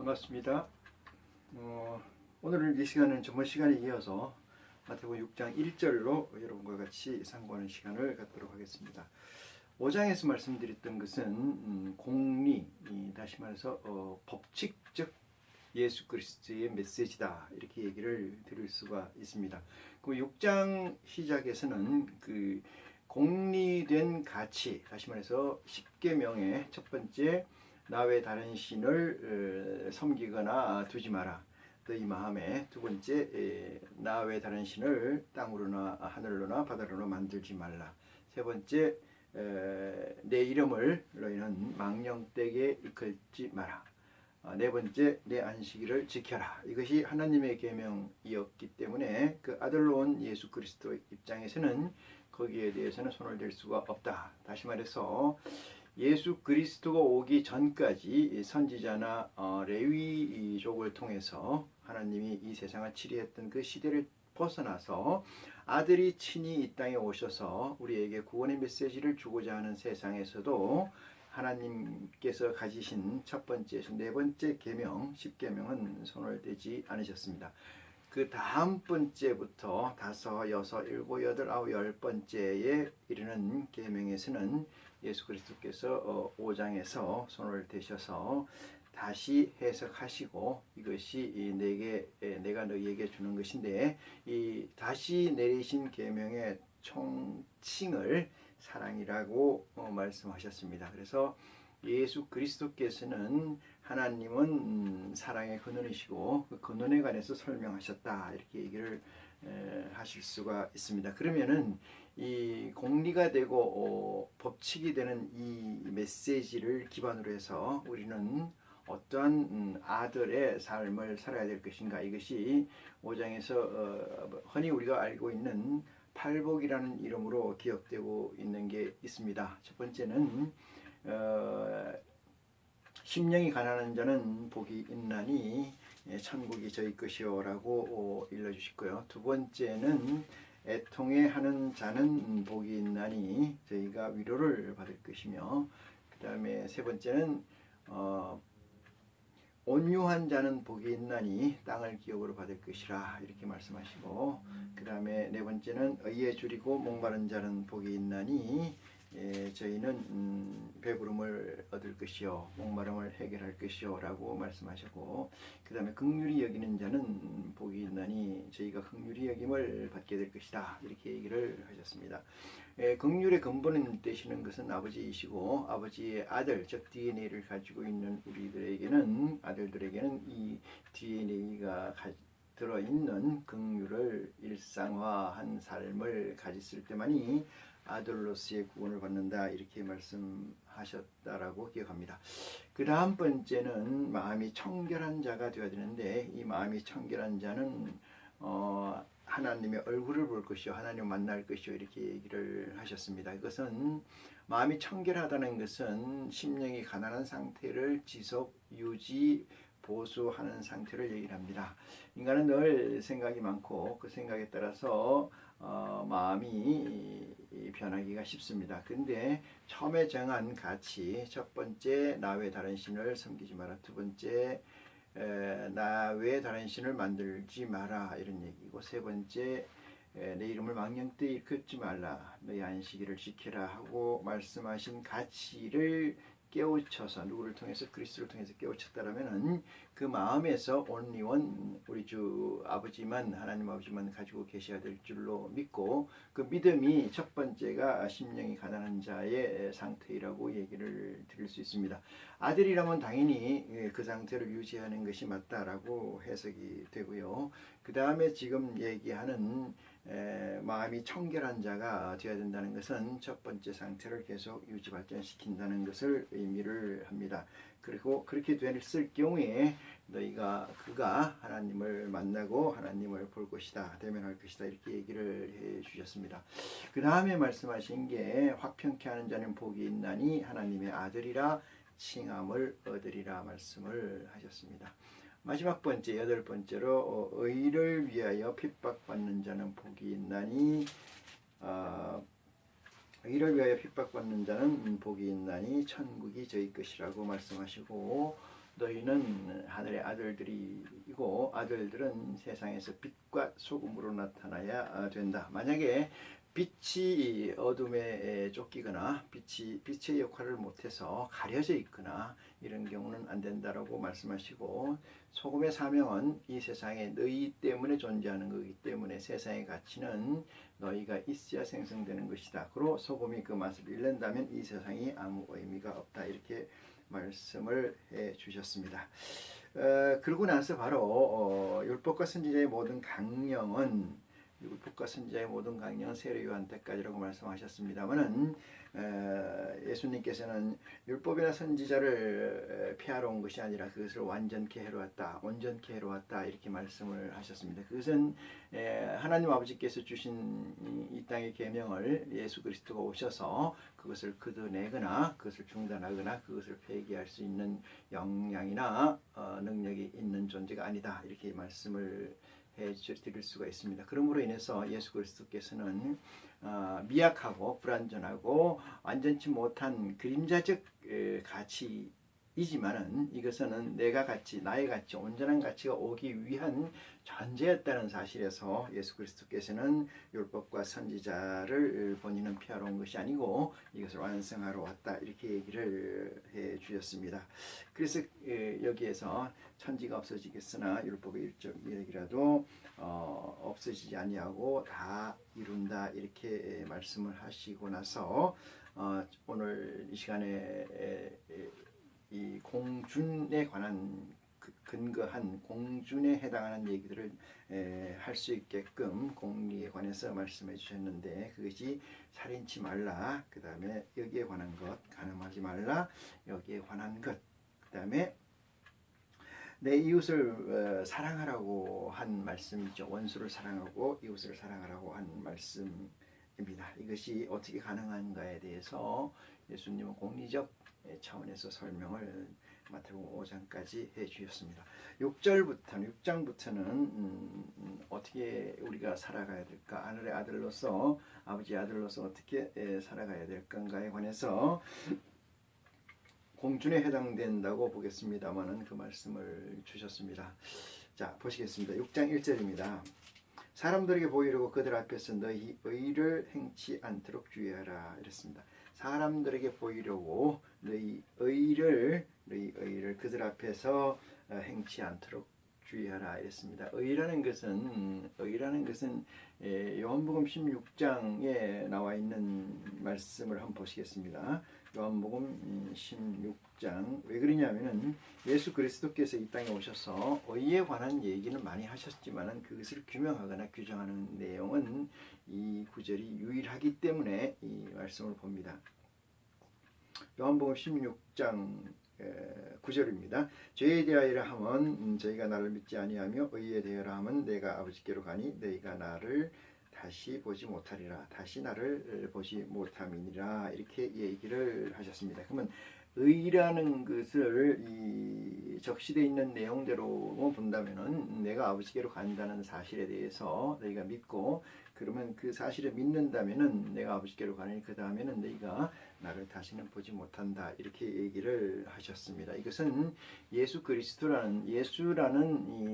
반갑습니다. 오늘 이 시간은 전번 시간에 이어서 마태복음 6장 1절로 여러분과 같이 상고하는 시간을 갖도록 하겠습니다. 5장에서 말씀드렸던 것은 공리, 다시 말해서 법칙적 예수 그리스도의 메시지다, 이렇게 얘기를 들을 수가 있습니다. 그 6장 시작에서는 그 공리된 가치, 다시 말해서 10계명의 첫 번째, 나 외 다른 신을 섬기거나 두지 마라, 너희 마음에. 두 번째, 나 외 다른 신을 땅으로나 하늘로나 바다로나 만들지 말라. 세 번째, 내 이름을 너희는 망령되게 이끌지 마라. 네 번째, 내 안식일을 지켜라. 이것이 하나님의 계명이었기 때문에 그 아들로 온 예수 그리스도 입장에서는 거기에 대해서는 손을 댈 수가 없다. 다시 말해서 예수 그리스도가 오기 전까지 선지자나 레위족을 통해서 하나님이 이 세상을 치리했던 그 시대를 벗어나서 아들이 친히 이 땅에 오셔서 우리에게 구원의 메시지를 주고자 하는 세상에서도 하나님께서 가지신 첫 번째에서 네 번째 계명, 10계명은 손을 대지 않으셨습니다. 그 다음 번째부터 다섯, 여섯, 일곱, 여덟, 아홉, 열 번째에 이르는 계명에서는 예수 그리스도께서 5장에서 손을 대셔서 다시 해석하시고, 이것이 내가 너희에게 주는 것인데, 이 다시 내리신 계명의 총칭을 사랑이라고 말씀하셨습니다. 그래서 예수 그리스도께서는 하나님은 사랑의 근원이시고 그 근원에 관해서 설명하셨다, 이렇게 얘기를 하실 수가 있습니다. 그러면은 이 공리가 되고 법칙이 되는 이 메시지를 기반으로 해서 우리는 어떠한 아들의 삶을 살아야 될 것인가, 이것이 5장에서 흔히 우리가 알고 있는 팔복이라는 이름으로 기억되고 있는 게 있습니다. 첫 번째는 심령이 가난한 자는 복이 있나니 천국이 저희 것이요 라고 일러주시고요. 두 번째는 애통해 하는 자는 복이 있나니 저희가 위로를 받을 것이며, 그 다음에 세 번째는 온유한 자는 복이 있나니 땅을 기업으로 받을 것이라, 이렇게 말씀하시고, 그 다음에 네 번째는 의에 줄이고 목마른 자는 복이 있나니 저희는 배부름을 얻을 것이요 목마름을 해결할 것이요 라고 말씀하셨고, 그 다음에 긍휼히 여기는 자는 복이 있나니 저희가 긍휼히 여김을 받게 될 것이다, 이렇게 얘기를 하셨습니다. 긍휼의 근본을 되시는 것은 아버지이시고, 아버지의 아들, 즉 DNA를 가지고 있는 우리들에게는, 아들들에게는 이 DNA가 들어있는 긍휼을 일상화한 삶을 가졌을 때만이 아들로서의 구원을 받는다, 이렇게 말씀하셨다라고 기억합니다. 그 다음 번째는 마음이 청결한 자가 되어야 되는데, 이 마음이 청결한 자는 하나님의 얼굴을 볼 것이요 하나님을 만날 것이요, 이렇게 얘기를 하셨습니다. 이것은 마음이 청결하다는 것은 심령이 가난한 상태를 지속, 유지, 보수하는 상태를 얘기를 합니다. 인간은 늘 생각이 많고 그 생각에 따라서 마음이 변하기가 쉽습니다. 근데 처음에 정한 가치, 첫 번째 나 외 다른 신을 섬기지 마라, 두 번째 나 외 다른 신을 만들지 마라, 이런 얘기고, 세 번째 내 이름을 망령되이 일컫지 말라, 너희 안식일을 지켜라 하고 말씀하신 가치를 깨우쳐서, 누구를 통해서? 그리스도를 통해서 깨우쳤다라면은 그 마음에서 온리원 우리 주 아버지만, 하나님 아버지만 가지고 계셔야 될 줄로 믿고, 그 믿음이 첫 번째가 심령이 가난한 자의 상태라고 얘기를 드릴 수 있습니다. 아들이라면 당연히 그 상태를 유지하는 것이 맞다라고 해석이 되고요. 그 다음에 지금 얘기하는 마음이 청결한 자가 되어야 된다는 것은 첫 번째 상태를 계속 유지 발전시킨다는 것을 의미를 합니다. 그리고 그렇게 됐을 경우에 그가 하나님을 만나고 하나님을 볼 것이다, 대면할 것이다, 이렇게 얘기를 해 주셨습니다. 그 다음에 말씀하신 게 확평케 하는 자는 복이 있나니 하나님의 아들이라 칭함을 얻으리라 말씀을 하셨습니다. 마지막 번째, 여덟 번째로 의를 위하여 핍박받는 자는 복이 있나니 의를 위하여 핍박받는 자는 복이 있나니 천국이 저희 것이라고 말씀하시고, 너희는 하늘의 아들들이고 아들들은 세상에서 빛과 소금으로 나타나야 된다. 만약에 빛이 어둠에 쫓기거나 빛의 역할을 못해서 가려져 있거나 이런 경우는 안 된다라고 말씀하시고, 소금의 사명은 이 세상에 너희 때문에 존재하는 것이기 때문에 세상의 가치는 너희가 있어야 생성되는 것이다. 그리고 소금이 그 맛을 잃는다면 이 세상이 아무 의미가 없다. 이렇게 말씀을 해 주셨습니다. 그러고 나서 바로 율법과 선지자의 모든 강령은 세례 요한 때까지라고 말씀하셨습니다만은, 예수님께서는 율법이나 선지자를 폐하러 온 것이 아니라 그것을 온전케 해로 왔다 이렇게 말씀을 하셨습니다. 그것은 하나님 아버지께서 주신 이 땅의 계명을 예수 그리스도가 오셔서 그것을 걷어내거나 그것을 중단하거나 그것을 폐기할 수 있는 역량이나 능력이 있는 존재가 아니다 이렇게 말씀을 해드릴 수가 있습니다. 그러므로 인해서 예수 그리스도께서는 미약하고 불완전하고 완전치 못한 그림자적 가치이지만은 이것은 나의 가치, 온전한 가치가 오기 위한 존재였다는 사실에서 예수 그리스도께서는 율법과 선지자를 본인은 피하러 온 것이 아니고 이것을 완성하러 왔다 이렇게 얘기를 해 주셨습니다. 그래서 여기에서 천지가 없어지겠으나 율법의 일점이라도 없어지지 아니하고 다 이룬다 이렇게 말씀을 하시고 나서 오늘 이 시간에 이 공준에 관한 근거한 공준에 해당하는 얘기들을 할 수 있게끔 공리에 관해서 말씀해 주셨는데, 그것이 살인치 말라, 그 다음에 여기에 관한 것, 간음하지 말라, 여기에 관한 것, 그 다음에 내 이웃을 사랑하라고 한 말씀이죠. 원수를 사랑하고 이웃을 사랑하라고 한 말씀입니다. 이것이 어떻게 가능한가에 대해서 예수님은 공리적 차원에서 설명을 마태복음 5장까지 해주셨습니다. 6장부터는 어떻게 우리가 살아가야 될까, 하늘의 아들로서, 아버지의 아들로서 어떻게 살아가야 될까에 관해서 공준에 해당된다고 보겠습니다만은 그 말씀을 주셨습니다. 자, 보시겠습니다. 6장 1절입니다. 사람들에게 보이려고 그들 앞에서 너희 의를 행치 않도록 주의하라 이랬습니다. 사람들에게 보이려고 너희 의를 그들 앞에서 행치 않도록 주의하라 이랬습니다. 의라는 것은 요한복음 16장에 나와 있는 말씀을 한번 보시겠습니다. 요한복음 16장, 왜 그러냐면은 예수 그리스도께서 이 땅에 오셔서 의에 관한 얘기는 많이 하셨지만은 그것을 규명하거나 규정하는 내용은 이 구절이 유일하기 때문에 이 말씀을 봅니다. 요한복음 16장 9절입니다. 죄에 대하여라 하면 저희가 나를 믿지 아니하며 의에 대하여라 하면 내가 아버지께로 가니 너희가 나를 다시 보지 못하리라. 다시 나를 보지 못함이니라. 이렇게 얘기를 하셨습니다. 그러면 의라는 것을 이 적시되어 있는 내용대로 본다면은 내가 아버지께로 간다는 사실에 대해서 너희가 믿고, 그러면 그 사실을 믿는다면은 내가 아버지께로 가니 그 다음에는 너희가 나를 다시는 보지 못한다 이렇게 얘기를 하셨습니다. 이것은 예수라는 이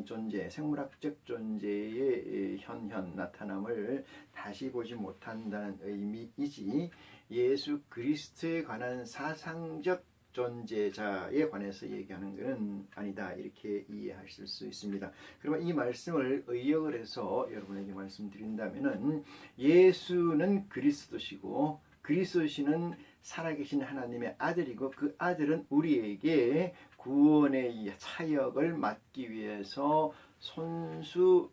존재, 생물학적 존재의 현현 나타남을 다시 보지 못한다는 의미이지 예수 그리스도에 관한 사상적 존재자에 관해서 얘기하는 것은 아니다 이렇게 이해하실 수 있습니다. 그러면 이 말씀을 의역을 해서 여러분에게 말씀드린다면은 예수는 그리스도시고 그리스도시는 살아계신 하나님의 아들이고 그 아들은 우리에게 구원의 차역을 맡기 위해서 손수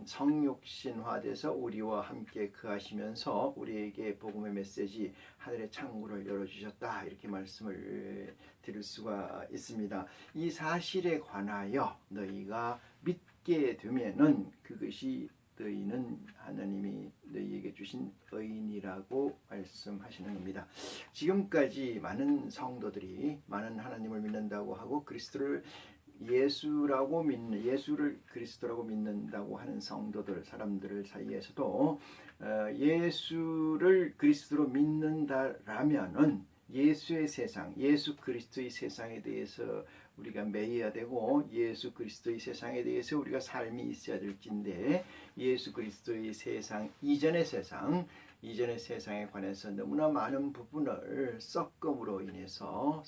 성육신화돼서 우리와 함께 거하시면서 우리에게 복음의 메시지, 하늘의 창구를 열어주셨다 이렇게 말씀을 드릴 수가 있습니다. 이 사실에 관하여 너희가 믿게 되면은 그것이 너희는 하나님이 너희에게 주신 의인이라고 말씀하시는 겁니다. 지금까지 많은 성도들이 많은 하나님을 믿는다고 하고 예수를 그리스도라고 믿는다고 하는 사람들 사이에서도 예수를 그리스도로 믿는다라면은 예수의 세상, 예수 그리스도의 세상에 대해서 우리가 매여야 되고 예수 그리스도의 세상에 대해서 우리가 삶이 있어야 될진데 예수 그리스도의 세상 이전의 세상에 관해서 너무나 많은 부분을 썩음으로 인해서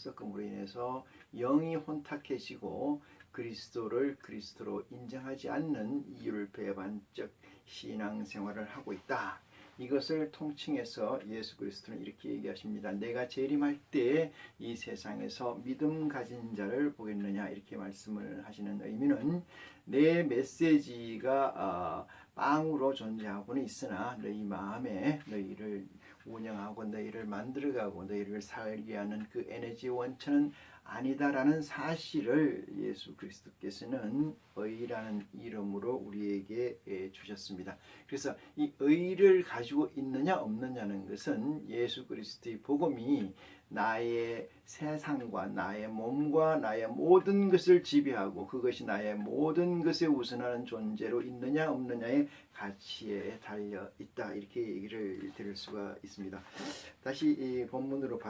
영이 혼탁해지고 그리스도를 그리스도로 인정하지 않는 이율 배반적 신앙생활을 하고 있다. 이것을 통칭해서 예수 그리스도는 이렇게 얘기하십니다. 내가 재림할 때 이 세상에서 믿음 가진 자를 보겠느냐 이렇게 말씀을 하시는 의미는 내 메시지가 빵으로 존재하고는 있으나 너희 마음에 너희를 운영하고 너희를 만들어가고 너희를 살게 하는 그 에너지 원천은 아니다라는 사실을 예수 그리스도께서는 의라는 이름으로 우리에게 주셨습니다. 그래서 이 의를 가지고 있느냐 없느냐는 것은 예수 그리스도의 복음이 나의 세상과 나의 몸과 나의 모든 것을 지배하고 그것이 나의 모든 것에 우선하는 존재로 있느냐 없느냐의 가치에 달려 있다 이렇게 얘기를 드릴 수가 있습니다. 다시 이 본문으로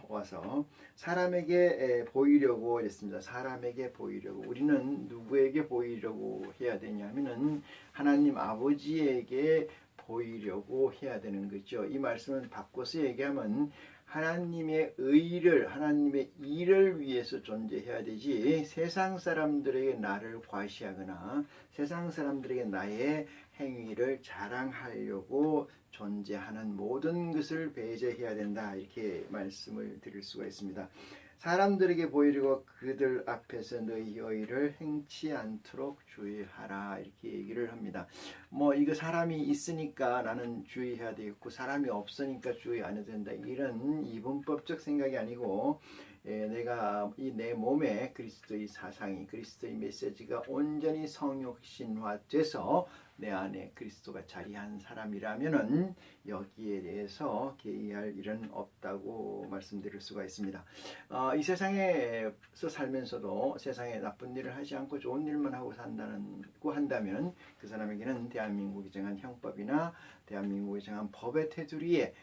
와서 사람에게 보이려고 했습니다. 사람에게 보이려고 우리는 누구에게 보이려고 해야 되냐면은 하나님 아버지에게 보이려고 해야 되는 거죠. 이 말씀은 바꿔서 얘기하면 하나님의 일을 위해서 존재해야 되지 세상 사람들에게 나를 과시하거나 세상 사람들에게 나의 행위를 자랑하려고 존재하는 모든 것을 배제해야 된다 이렇게 말씀을 드릴 수가 있습니다. 사람들에게 보이려고 그들 앞에서 너희 의를 행치 않도록 주의하라 이렇게 얘기를 합니다. 이거 사람이 있으니까 나는 주의해야 되겠고 사람이 없으니까 주의 안 해도 된다 이런 이분법적 생각이 아니고 내가 내 몸에 그리스도의 사상이 그리스도의 메시지가 온전히 성육신화돼서 내 안에 그리스도가 자리한 사람이라면은 여기에 대해서 개의할 일은 없다고 말씀드릴 수가 있습니다. 이 세상에서 살면서도 세상에 나쁜 일을 하지 않고 좋은 일만 하고 산다고 한다면 그 사람에게는 대한민국이 정한 형법이나 대한민국이 정한 법의 테두리에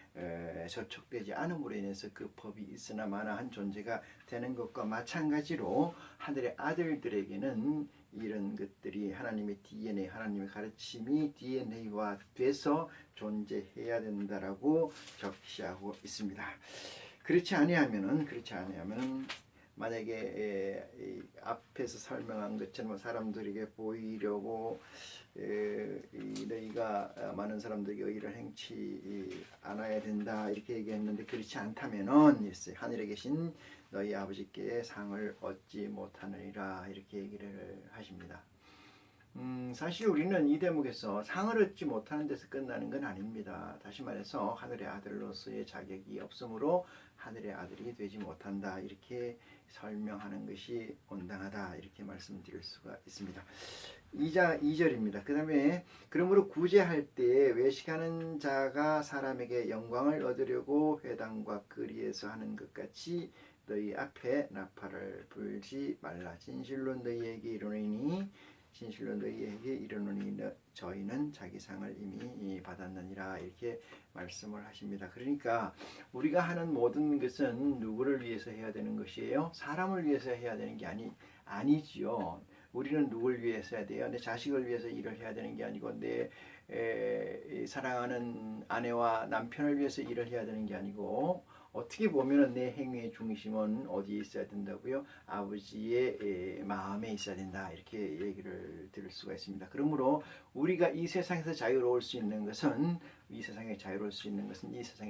저촉되지 않음으로 인해서 그 법이 있으나 마나한 존재가 되는 것과 마찬가지로 하늘의 아들들에게는 이런 것들이 하나님의 DNA, 하나님의 가르침이 DNA화 돼서 존재해야 된다라고 적시하고 있습니다. 그렇지 아니하면은 만약에 앞에서 설명한 것처럼 사람들에게 보이려고 너희가 많은 사람들에게 의를 행치 않아야 된다 이렇게 얘기했는데 그렇지 않다면은 하늘에 계신 너희 아버지께 상을 얻지 못하느니라 이렇게 얘기를 하십니다. 사실 우리는 이 대목에서 상을 얻지 못하는 데서 끝나는 건 아닙니다. 다시 말해서 하늘의 아들로서의 자격이 없으므로 하늘의 아들이 되지 못한다 이렇게 설명하는 것이 온당하다 이렇게 말씀드릴 수가 있습니다. 2절입니다. 그 다음에 그러므로 구제할 때 외식하는 자가 사람에게 영광을 얻으려고 회당과 거리에서 하는 것 같이 너희 앞에 나팔을 불지 말라. 진실로 너희에게 이르노니 저희는 자기 상을 이미 받았느니라 이렇게 말씀을 하십니다. 그러니까 우리가 하는 모든 것은 누구를 위해서 해야 되는 것이에요? 사람을 위해서 해야 되는 게 아니지요. 우리는 누굴 위해서 해야 돼요? 내 자식을 위해서 일을 해야 되는 게 아니고 내 사랑하는 아내와 남편을 위해서 일을 해야 되는 게 아니고 어떻게 보면 내 행위의 중심은 어디에 있어야 된다고요? 아버지의 마음에 있어야 된다 이렇게 얘기를 들을 수가 있습니다. 그러므로 우리가 이 세상에서 자유로울 수 있는 것은 이 세상의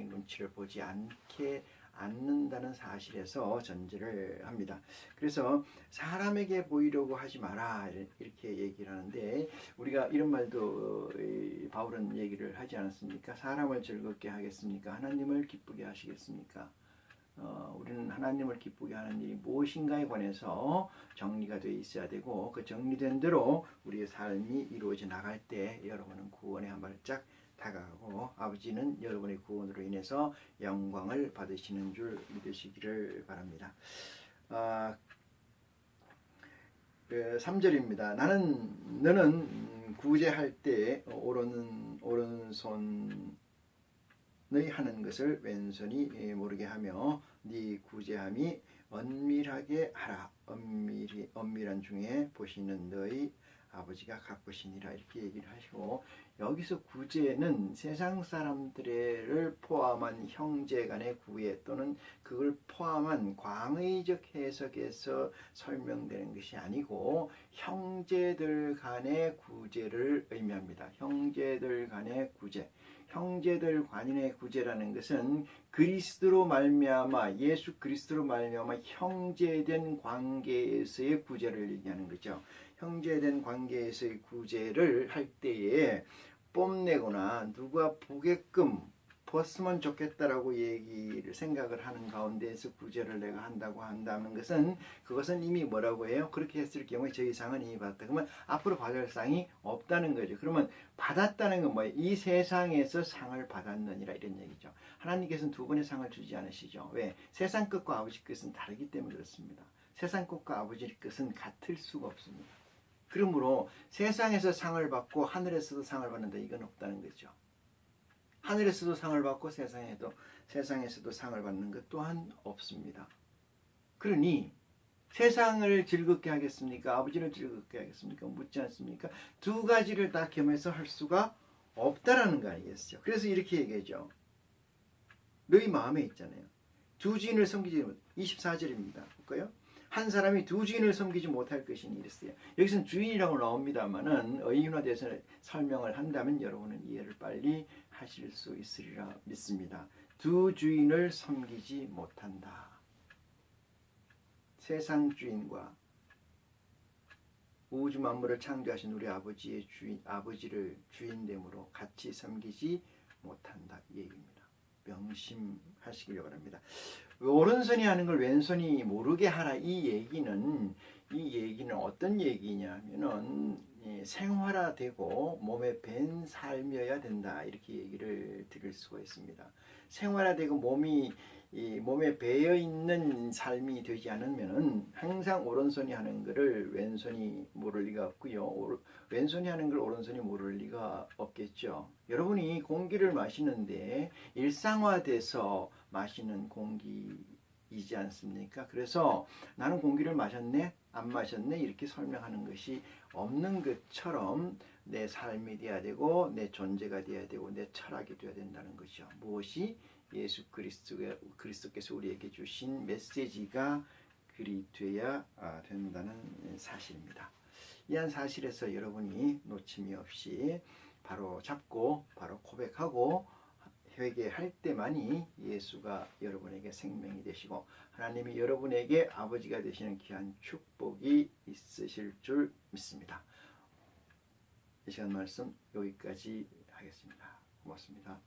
눈치를 보지 않는다는 사실에서 전제를 합니다. 그래서 사람에게 보이려고 하지 마라 이렇게 얘기를 하는데 우리가 이런 말도 바울은 얘기를 하지 않았습니까? 사람을 즐겁게 하겠습니까? 하나님을 기쁘게 하시겠습니까? 우리는 하나님을 기쁘게 하는 일이 무엇인가에 관해서 정리가 되어 있어야 되고 그 정리된 대로 우리의 삶이 이루어져 나갈 때 여러분은 구원에 한 발짝 다가가고 아버지는 여러분의 구원으로 인해서 영광을 받으시는 줄 믿으시기를 바랍니다. 3절입니다. 너는 구제할 때 오른손의 하는 것을 왼손이 모르게 하며 네 구제함이 은밀하게 하라. 은밀한 중에 보시는 너희 아버지가 가꾸시니라. 이렇게 얘기를 하시고, 여기서 구제는 세상 사람들을 포함한 형제 간의 구애 또는 그걸 포함한 광의적 해석에서 설명되는 것이 아니고 형제들 간의 구제를 의미합니다. 형제들 간의 구제. 형제들 간의 구제라는 것은 그리스도로 말미암아, 예수 그리스도로 말미암아 형제된 관계에서의 구제를 얘기하는 거죠. 형제된 관계에서의 구제를 할 때에 뽐내거나 누가 보게끔 벗으면 좋겠다라고 얘기를 생각을 하는 가운데에서 구제를 내가 한다고 한다는 것은, 그것은 이미 뭐라고 해요? 그렇게 했을 경우에 저희 상은 이미 받았다. 그러면 앞으로 받을 상이 없다는 거죠. 그러면 받았다는 건 뭐예요? 이 세상에서 상을 받았느니라, 이런 얘기죠. 하나님께서는 두 번의 상을 주지 않으시죠. 왜? 세상 것과 아버지 것은 다르기 때문에 그렇습니다. 세상 것과 아버지 것은 같을 수가 없습니다. 그러므로 세상에서 상을 받고 하늘에서도 상을 받는다, 이건 없다는 거죠. 하늘에서도 상을 받고 세상에서도 상을 받는 것 또한 없습니다. 그러니 세상을 즐겁게 하겠습니까? 아버지를 즐겁게 하겠습니까? 묻지 않습니까? 두 가지를 다 겸해서 할 수가 없다라는 거 아니겠어요? 그래서 이렇게 얘기하죠. 너희 마음에 있잖아요. 두 주인을 섬기지 못. 24절입니다. 볼까요? 한 사람이 두 주인을 섬기지 못할 것이니 이랬어요. 여기서는 주인이라고 나옵니다만은 의인화돼서 설명을 한다면 여러분은 이해를 빨리 하실 수 있으리라 믿습니다. 두 주인을 섬기지 못한다. 세상 주인과 우주 만물을 창조하신 우리 아버지의 아버지를 주인됨으로 같이 섬기지 못한다, 이 얘기입니다. 명심하시길 바랍니다. 오른손이 하는 걸 왼손이 모르게 하라, 이 얘기는 어떤 얘기냐면은 생활화되고 몸에 밴 삶이어야 된다, 이렇게 얘기를 드릴 수가 있습니다. 생활화되고 몸에 배어 있는 삶이 되지 않으면은 항상 오른손이 하는 것을 왼손이 모를 리가 없고요. 왼손이 하는 걸 오른손이 모를 리가 없겠죠. 여러분이 공기를 마시는데 일상화돼서 마시는 공기이지 않습니까? 그래서 나는 공기를 마셨네, 안 마셨네, 이렇게 설명하는 것이 없는 것처럼 내 삶이 돼야 되고 내 존재가 돼야 되고 내 철학이 돼야 된다는 거죠. 무엇이? 예수 그리스도께서 우리에게 주신 메시지가 그리 돼야 된다는 사실입니다. 이 한 사실에서 여러분이 놓침이 없이 바로 잡고 바로 고백하고 회개할 때만이 예수가 여러분에게 생명이 되시고 하나님이 여러분에게 아버지가 되시는 귀한 축복이 있으실 줄 믿습니다. 이 시간 말씀 여기까지 하겠습니다. 고맙습니다.